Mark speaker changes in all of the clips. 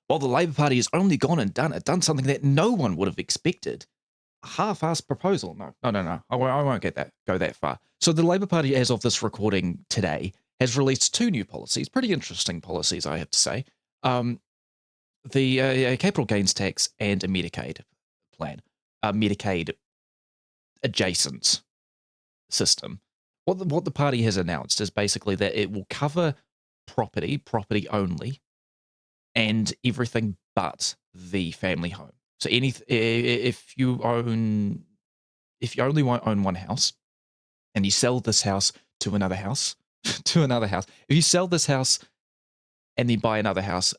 Speaker 1: while the Labour Party has only gone and done something that no one would have expected. A half-assed proposal. No, no, no, no. I won't go that far. So the Labour Party, as of this recording today, has released two new policies, pretty interesting policies, I have to say. The capital gains tax and a Medicaid plan, a Medicaid adjacent system. What the party has announced is basically that it will cover property only, and everything but the family home. So if you only own one house and you sell this house to another house, if you sell this house and then buy another house,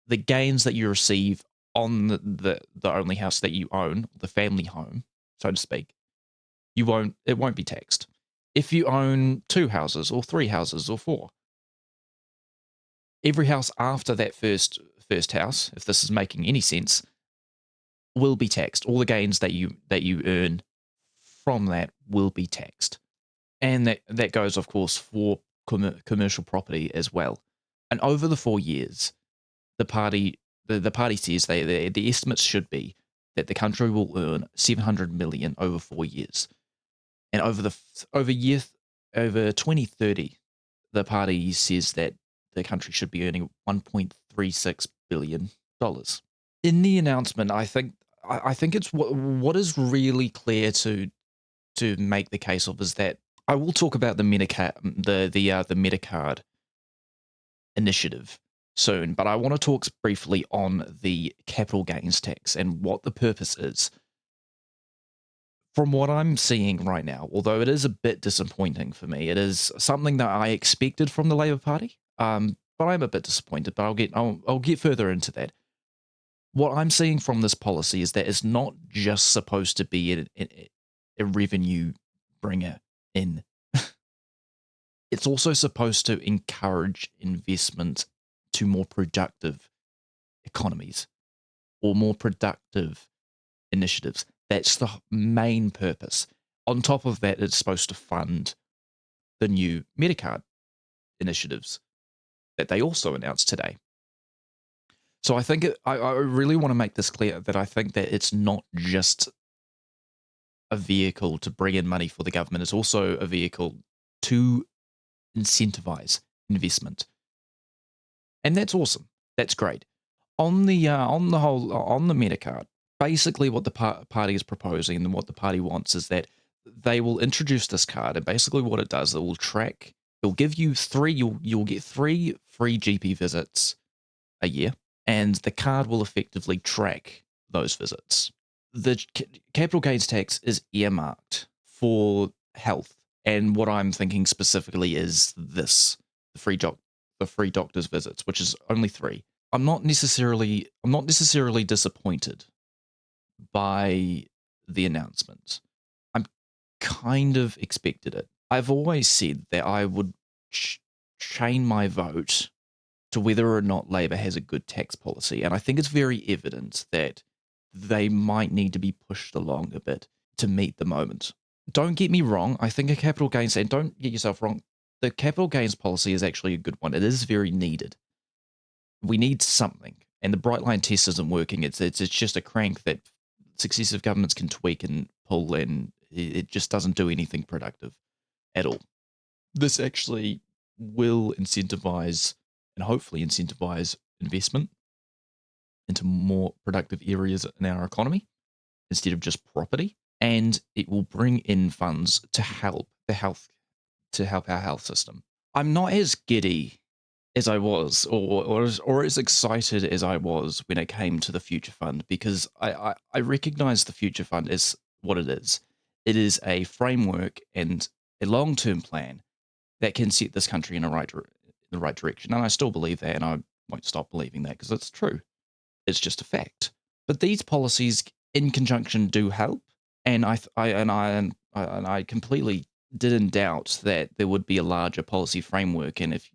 Speaker 1: the gains that you receive on the only house that you own, the family home, so to speak, it won't be taxed. If you own two houses or three houses or four, every house after that first house, if this is making any sense, will be taxed. All the gains that you earn from that will be taxed, and that goes, of course, for commercial property as well. And over the 4 years, the party says the estimates should be that the country will earn 700 million over 4 years, and over 2030, the party says that the country should be earning $1.36 billion. In the announcement, I think it's what is really clear to make the case of is that I will talk about the Medicard initiative soon, but I want to talk briefly on the capital gains tax and what the purpose is. From what I'm seeing right now, although it is a bit disappointing for me, it is something that I expected from the Labour Party. But I'm a bit disappointed. But I'll get further into that. What I'm seeing from this policy is that it's not just supposed to be a revenue bringer in. It's also supposed to encourage investment to more productive economies or more productive initiatives. That's the main purpose. On top of that, it's supposed to fund the new Medicard initiatives that they also announced today. So I think I really want to make this clear that I think that it's not just a vehicle to bring in money for the government. It's also a vehicle to incentivize investment. And that's awesome. That's great. On the Medicard, basically what the party is proposing and what the party wants is that they will introduce this card, and basically what it does, it'll give you you'll get 3 free GP visits a year, and the card will effectively track those visits. The capital gains tax is earmarked for health, and what I'm thinking specifically is the free doctor's visits, which is only 3. I'm not necessarily disappointed by the announcement. I'm kind of expected it. I've always said that I would chain my vote to whether or not Labour has a good tax policy, and I think it's very evident that they might need to be pushed along a bit to meet the moment. Don't get me wrong, I think a capital gains, and don't get yourself wrong, the capital gains policy is actually a good one. It is very needed. We need something, and the bright line test isn't working. It's just a crank that successive governments can tweak and pull, and it just doesn't do anything productive at all. This actually will incentivize and hopefully incentivize investment into more productive areas in our economy instead of just property, and it will bring in funds to help our health system. I'm not as giddy as I was, or as excited as I was when it came to the Future Fund, because I recognize the Future Fund as what it is. It is a framework and a long-term plan that can set this country in the right direction, and I still believe that, and I won't stop believing that because it's true. It's just a fact. But these policies, in conjunction, do help, and I completely didn't doubt that there would be a larger policy framework, and if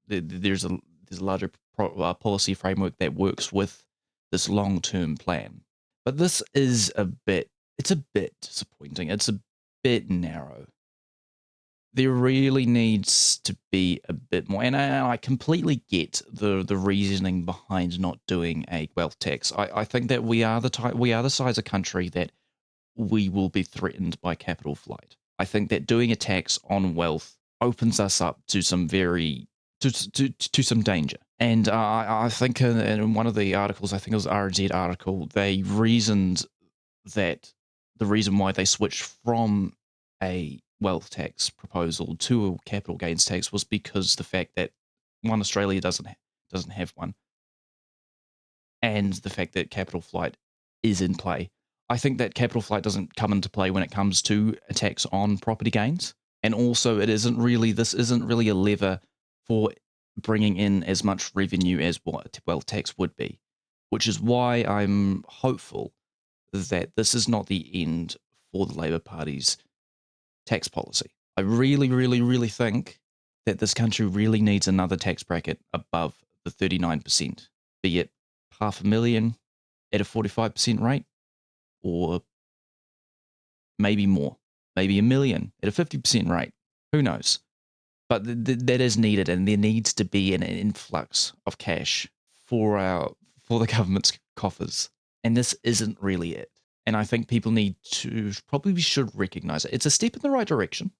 Speaker 1: there's a larger policy framework that works with this long-term plan. But this is a bit disappointing. It's a bit narrow. there really needs to be a bit more, and I completely get the reasoning behind not doing a wealth tax. I think that we are the size of country that we will be threatened by capital flight. I think that doing a tax on wealth opens us up to some to some danger. And I think in one of the articles, I think it was RZ article, they reasoned that the reason why they switched from a wealth tax proposal to a capital gains tax was because the fact that one, Australia doesn't have one, and the fact that capital flight is in play. I think that capital flight doesn't come into play when it comes to a tax on property gains, and also this isn't really a lever for bringing in as much revenue as what wealth tax would be, which is why I'm hopeful that this is not the end for the Labour Party's tax policy. I really, really, really think that this country really needs another tax bracket above the 39%, be it $500,000 at a 45% rate, or maybe more, maybe $1 million at a 50% rate. Who knows? But that is needed, and there needs to be an influx of cash for the government's coffers, and this isn't really it. And I think people probably should recognize it. It's a step in the right direction.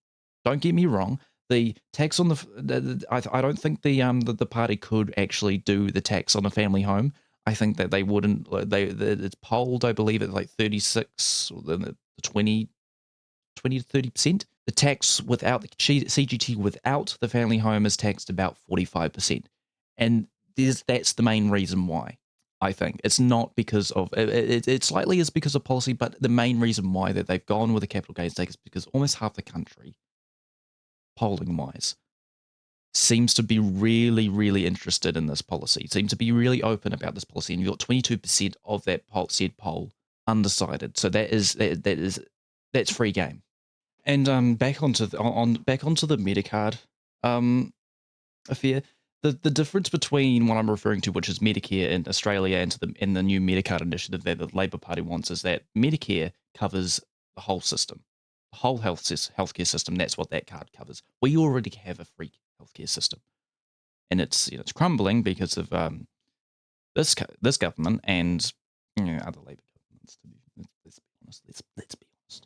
Speaker 1: Don't get me wrong. The tax on I don't think the party could actually do the tax on a family home. I think that they wouldn't. It's polled, I believe, at like 36 or the 20 to 30%. The tax without the CGT without the family home is taxed about 45%, and that's the main reason why. I think it's not because of it slightly is because of policy, but the main reason why that they've gone with a capital gains tax is because almost half the country, polling wise, seems to be really, really interested in this policy, seems to be really open about this policy, and you've got 22% of that said poll undecided. So that's free game. And back onto the Medicard affair. The difference between what I'm referring to, which is Medicare in Australia, and the new Medicard initiative that the Labor Party wants, is that Medicare covers the whole system, the whole healthcare system. That's what that card covers. We already have a free healthcare system, and it's crumbling because of this government and other Labor governments. Let's be honest. Let's be honest.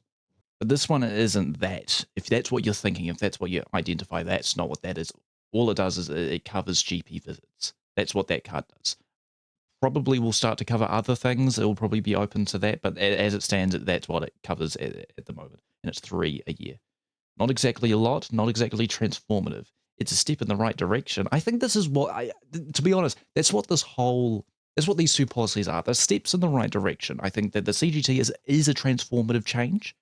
Speaker 1: But this one isn't that. If that's what you're thinking, if that's what you identify, that's not what that is. All it does is it covers GP visits. That's what that card does. Probably will start to cover other things. It will probably be open to that, but as it stands, that's what it covers at the moment, and it's 3 a year. Not exactly a lot, not exactly transformative. It's a step in the right direction. I think this is to be honest, that's what these two policies are. They're steps in the right direction. I think that the CGT is a transformative change.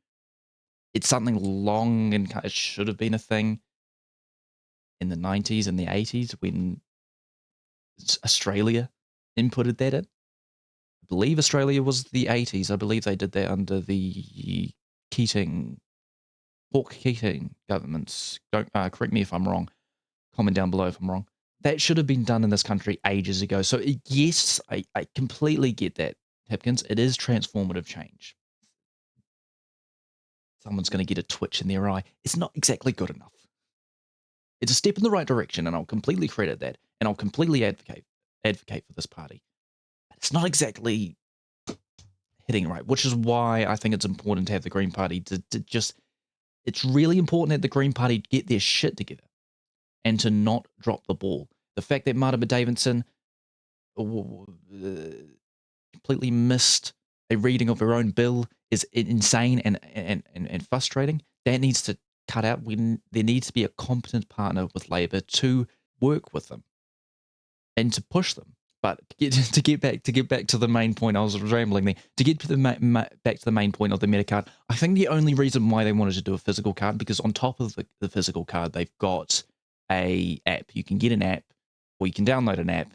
Speaker 1: It's something long and it should have been a thing in the 90s and the 80s when Australia inputted that in. I believe Australia was the 80s. I believe they did that under the Hawke Keating governments. Don't correct me if I'm wrong. Comment down below if I'm wrong. That should have been done in this country ages ago. So yes, I completely get that, Hipkins. It is transformative change. Someone's going to get a twitch in their eye. It's not exactly good enough. It's a step in the right direction, and I'll completely credit that, and I'll completely advocate for this party. But it's not exactly hitting right, which is why I think it's important to have the Green Party to just. It's really important that the Green Party get their shit together and to not drop the ball. The fact that Marta Davidson completely missed a reading of her own bill is insane and frustrating. That needs to cut out. There needs to be a competent partner with Labor to work with them and to push them. But to get back to the main point, I was rambling there. To get to back to the main point of the Medicard, I think the only reason why they wanted to do a physical card, because on top of the physical card, they've got a app. You can get an app, or you can download an app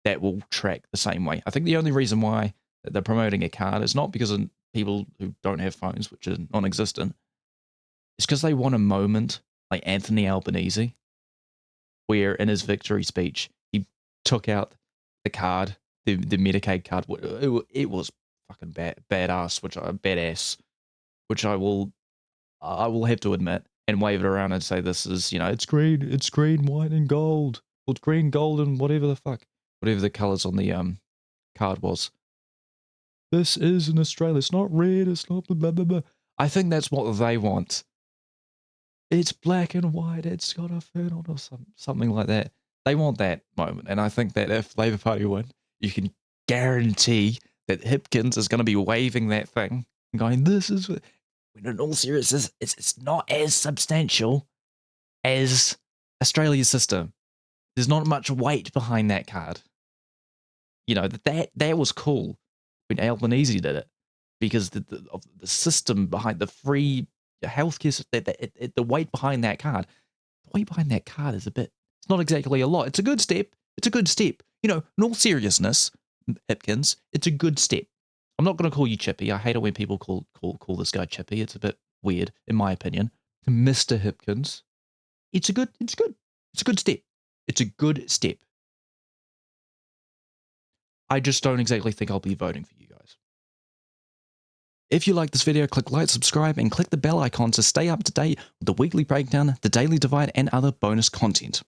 Speaker 1: that will track the same way. I think the only reason why they're promoting a card is not because of people who don't have phones, which is non-existent. It's because they want a moment like Anthony Albanese, where in his victory speech, he took out the card, the Medicaid card. It was fucking badass, which I will have to admit. and wave it around and say this is, it's green, white, and gold. Or it's green, gold, and whatever the fuck. Whatever the colours on the card was. This is in Australia. It's not red, it's not blah, blah, blah, blah. I think that's what they want. It's black and white, it's got a fern on or something like that. They want that moment. And I think that if Labour Party win, you can guarantee that Hipkins is going to be waving that thing and going, this is... When in all seriousness, it's not as substantial as Australia's system. There's not much weight behind that card. That was cool when Albanese did it, because the system behind the free healthcare, the weight behind that card, is it's not exactly a lot. It's a good step. In all seriousness, Hipkins, it's a good step. I'm not going to call you Chippy. I hate it when people call this guy Chippy. It's a bit weird, in my opinion. Mr. Hipkins, it's good. It's a good step. It's a good step. I just don't exactly think I'll be voting for you guys. If you like this video, click like, subscribe, and click the bell icon to stay up to date with the weekly breakdown, the daily divide, and other bonus content.